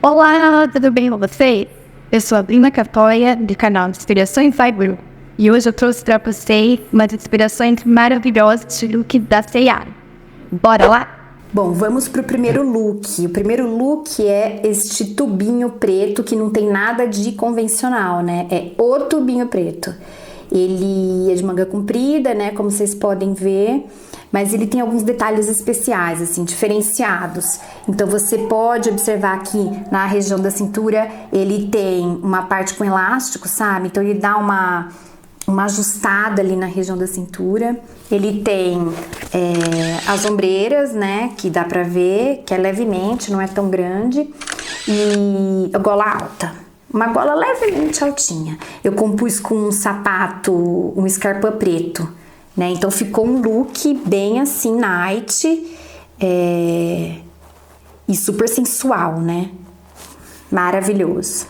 Olá, tudo bem com vocês? Eu sou a Bruna Capoia, do canal Inspirações Cyber. E hoje eu trouxe para vocês umas inspirações maravilhosas de look da C&A. Bora lá? Bom, vamos pro primeiro look. O primeiro look é este tubinho preto que não tem nada de convencional, né? É o tubinho preto. Ele é de manga comprida, né? Como vocês podem ver, mas ele tem alguns detalhes especiais, assim, diferenciados. Então você pode observar aqui na região da cintura, ele tem uma parte com elástico, sabe? Então ele dá uma ajustada ali na região da cintura. Ele tem as ombreiras, né, que dá pra ver, que é levemente, não é tão grande, e a gola alta, uma gola levemente altinha. Eu compus com um sapato, um Scarpa preto, né, então ficou um look bem assim, night, e super sensual, né, maravilhoso.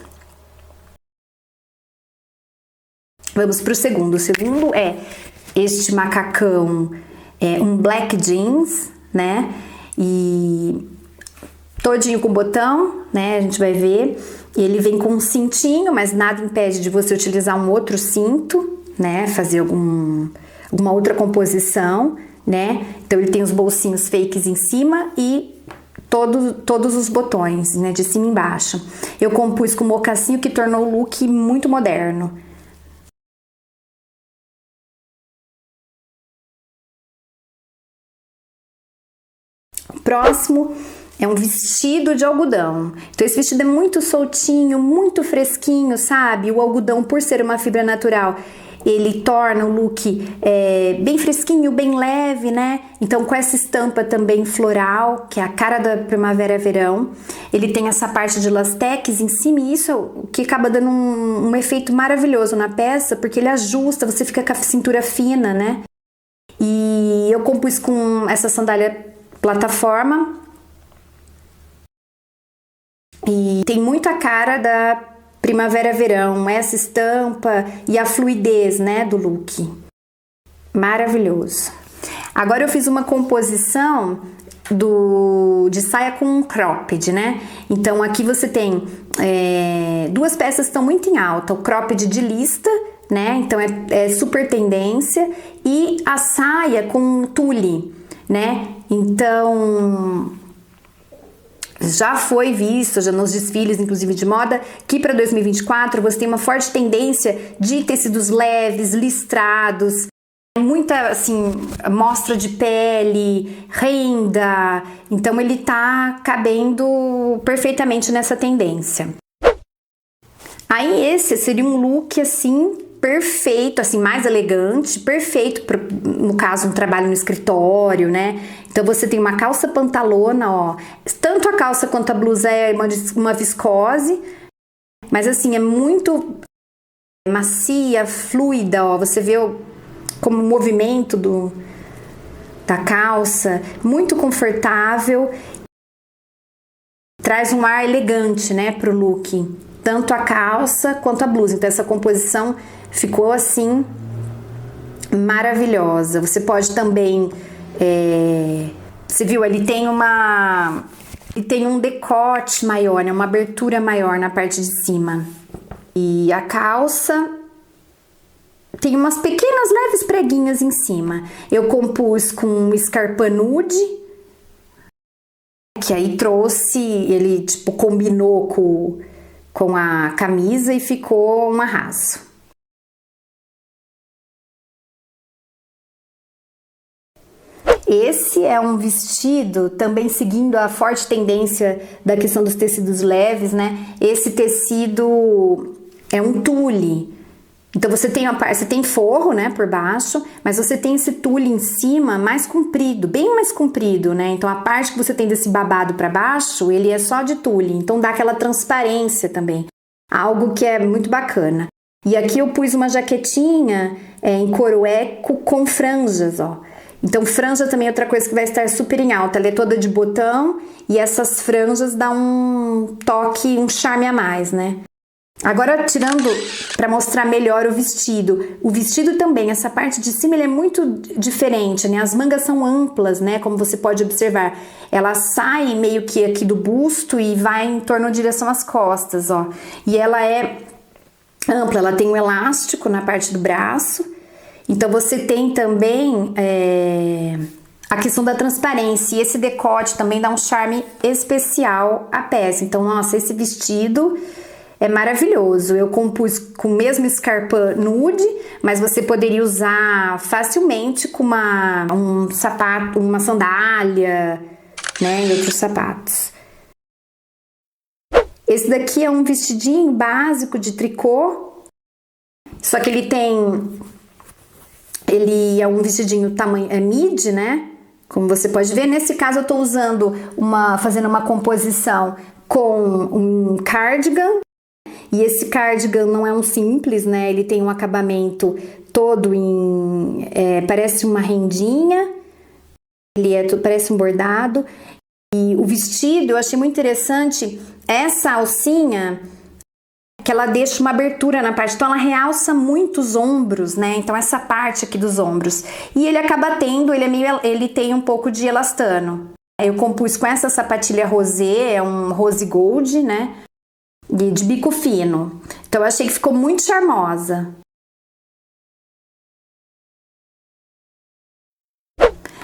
Vamos para o segundo. O segundo é este macacão, um black jeans, né? E todinho com botão, né? A gente vai ver. Ele vem com um cintinho, mas nada impede de você utilizar um outro cinto, né? Fazer alguma outra composição, né? Então ele tem os bolsinhos fakes em cima e todos os botões, né? De cima e embaixo. Eu compus com mocassim, que tornou o look muito moderno. Próximo é um vestido de algodão. Então esse vestido é muito soltinho, muito fresquinho, sabe? O algodão, por ser uma fibra natural, ele torna o look bem fresquinho, bem leve, né? Então com essa estampa também floral, que é a cara da primavera-verão. Ele tem essa parte de lastex em cima e isso é o que acaba dando um efeito maravilhoso na peça, porque ele ajusta, você fica com a cintura fina, né? E eu compus com essa sandália plataforma e tem muito a cara da primavera-verão, essa estampa e a fluidez, né, do look. Maravilhoso. Agora eu fiz uma composição de saia com cropped, né? Então aqui você tem duas peças que estão muito em alta, o cropped de lista, né? Então é super tendência, e a saia com tule, né? Então já foi visto já nos desfiles, inclusive de moda, que para 2024 você tem uma forte tendência de tecidos leves, listrados, muita assim mostra de pele, renda. Então ele tá cabendo perfeitamente nessa tendência. Aí esse seria um look assim perfeito, assim, mais elegante, perfeito para, no caso, um trabalho no escritório, né? Então você tem uma calça pantalona, ó, tanto a calça quanto a blusa é uma viscose, mas assim, é muito macia, fluida, ó, você vê como o movimento da calça, muito confortável, traz um ar elegante, né, pro look, tanto a calça quanto a blusa. Então essa composição ficou assim maravilhosa. Você pode também, você viu, ele tem um decote maior, né? Uma abertura maior na parte de cima. E a calça tem umas pequenas leves preguinhas em cima. Eu compus com um Scarpa nude, que aí trouxe, ele tipo combinou com a camisa e ficou um arraso. Esse é um vestido também seguindo a forte tendência da questão dos tecidos leves, né? Esse tecido é um tule. Então você tem forro, né, por baixo, mas você tem esse tule em cima mais comprido, bem mais comprido, né? Então a parte que você tem desse babado para baixo, ele é só de tule, então dá aquela transparência também. Algo que é muito bacana. E aqui eu pus uma jaquetinha em couro eco com franjas, ó. Então franja também é outra coisa que vai estar super em alta, ela é toda de botão e essas franjas dão um toque, um charme a mais, né? Agora, tirando para mostrar melhor o vestido também, essa parte de cima ele é muito diferente, né? As mangas são amplas, né? Como você pode observar, ela sai meio que aqui do busto e vai em torno de direção às costas, ó. E ela é ampla, ela tem um elástico na parte do braço, então você tem também a questão da transparência, e esse decote também dá um charme especial à peça. Então, nossa, esse vestido é maravilhoso. Eu compus com o mesmo escarpin nude, mas você poderia usar facilmente com um sapato, uma sandália, né, e outros sapatos. Esse daqui é um vestidinho básico de tricô, só que ele é um vestidinho tamanho mid, né? Como você pode ver, nesse caso eu tô fazendo uma composição com um cardigan. E esse cardigan não é um simples, né? Ele tem um acabamento todo parece uma rendinha, parece um bordado. E o vestido, eu achei muito interessante essa alcinha, que ela deixa uma abertura na parte, então ela realça muito os ombros, né? Então essa parte aqui dos ombros. E ele acaba tendo, ele tem um pouco de elastano. Eu compus com essa sapatilha rosé, é um rose gold, né? De bico fino. Então eu achei que ficou muito charmosa.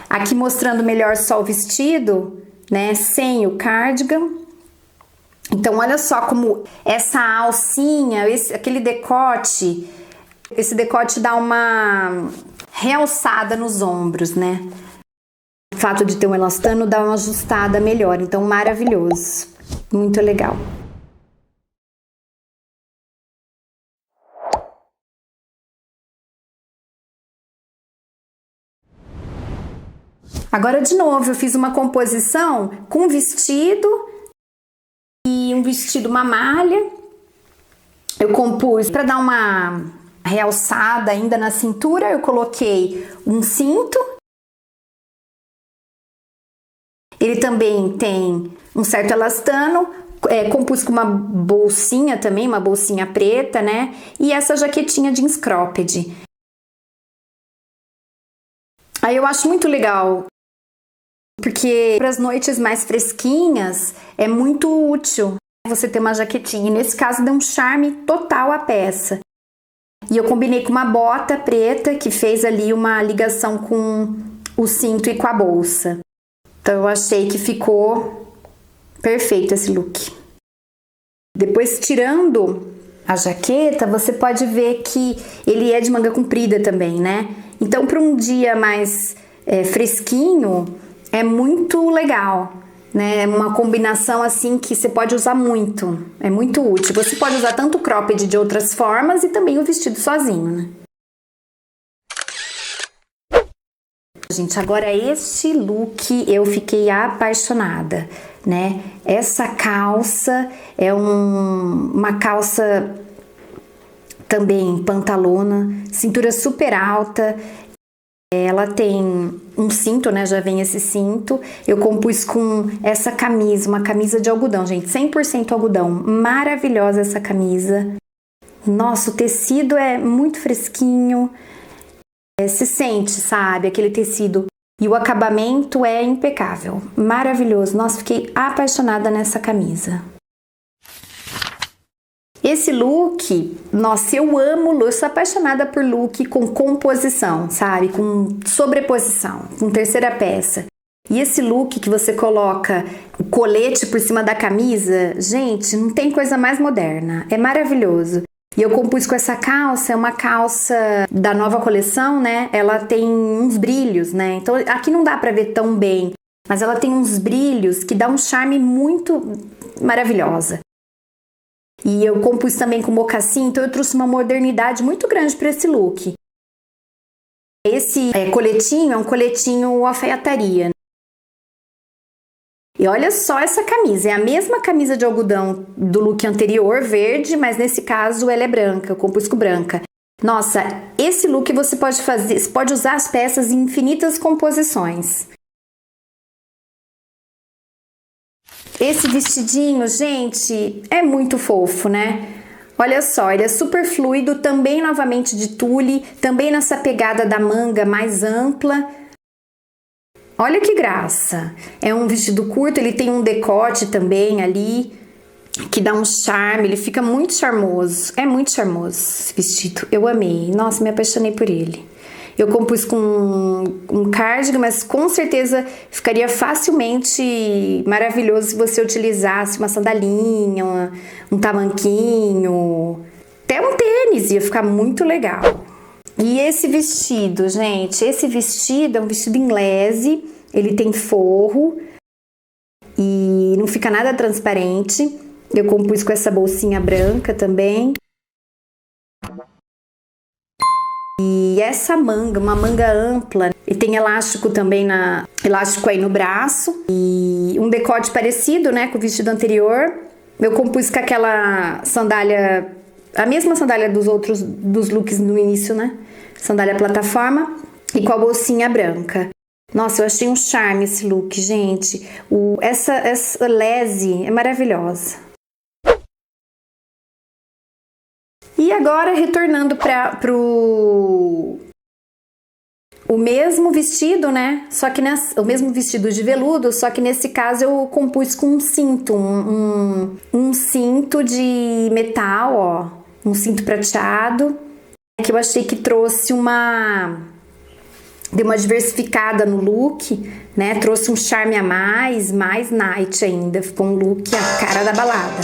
Aqui mostrando melhor só o vestido, né, sem o cardigan. Então olha só como essa alcinha, aquele decote, esse decote dá uma realçada nos ombros, né? O fato de ter um elastano dá uma ajustada melhor, então maravilhoso, muito legal. Agora, de novo, eu fiz uma composição com um vestido e um vestido, uma malha. Eu compus para dar uma realçada ainda na cintura, eu coloquei um cinto. Ele também tem um certo elastano, compus com uma bolsinha também, uma bolsinha preta, né? E essa jaquetinha jeans cropped. Aí eu acho muito legal, porque para as noites mais fresquinhas é muito útil você ter uma jaquetinha. E nesse caso deu um charme total à peça. E eu combinei com uma bota preta que fez ali uma ligação com o cinto e com a bolsa. Então eu achei que ficou perfeito esse look. Depois, tirando a jaqueta, você pode ver que ele é de manga comprida também, né? Então, para um dia mais fresquinho, é muito legal, né? É uma combinação assim que você pode usar muito, é muito útil. Você pode usar tanto o cropped de outras formas e também o vestido sozinho, né? Gente, agora este look eu fiquei apaixonada, né? Essa calça é uma calça também pantalona, cintura super alta. Ela tem um cinto, né? Já vem esse cinto. Eu compus com essa camisa, uma camisa de algodão, gente, 100% algodão. Maravilhosa essa camisa. Nossa, o tecido é muito fresquinho. Se sente, sabe, aquele tecido. E o acabamento é impecável. Maravilhoso. Nossa, fiquei apaixonada nessa camisa. Esse look, nossa, eu sou apaixonada por look com composição, sabe? Com sobreposição, com terceira peça. E esse look que você coloca o colete por cima da camisa, gente, não tem coisa mais moderna. É maravilhoso. E eu compus com essa calça, é uma calça da nova coleção, né? Ela tem uns brilhos, né? Então aqui não dá pra ver tão bem, mas ela tem uns brilhos que dá um charme muito maravilhosa. E eu compus também com mocassim, então eu trouxe uma modernidade muito grande para esse look. Esse coletinho é um coletinho alfaiataria. E olha só essa camisa, é a mesma camisa de algodão do look anterior, verde, mas nesse caso ela é branca, eu compus com branca. Nossa, esse look você pode usar as peças em infinitas composições. Esse vestidinho, gente, é muito fofo, né? Olha só, ele é super fluido, também novamente de tule, também nessa pegada da manga mais ampla. Olha que graça! É um vestido curto, ele tem um decote também ali, que dá um charme, ele fica muito charmoso. É muito charmoso esse vestido, eu amei. Nossa, me apaixonei por ele. Eu compus com um cardigan, mas com certeza ficaria facilmente maravilhoso se você utilizasse uma sandalinha, um tamanquinho, até um tênis, ia ficar muito legal. E esse vestido, gente, esse vestido é um vestido em lese, ele tem forro e não fica nada transparente. Eu compus com essa bolsinha branca também. E essa manga, uma manga ampla, e tem elástico também elástico aí no braço e um decote parecido, né, com o vestido anterior. Eu compus com aquela sandália, a mesma sandália dos looks no início, né? Sandália plataforma e com a bolsinha branca. Nossa, eu achei um charme esse look, gente. Essa lese é maravilhosa. E agora, retornando para o mesmo vestido, né? Só que o mesmo vestido de veludo, só que nesse caso eu compus com um cinto, um cinto de metal, ó, um cinto prateado, que eu achei que trouxe deu uma diversificada no look, né? Trouxe um charme a mais night ainda, ficou um look a cara da balada.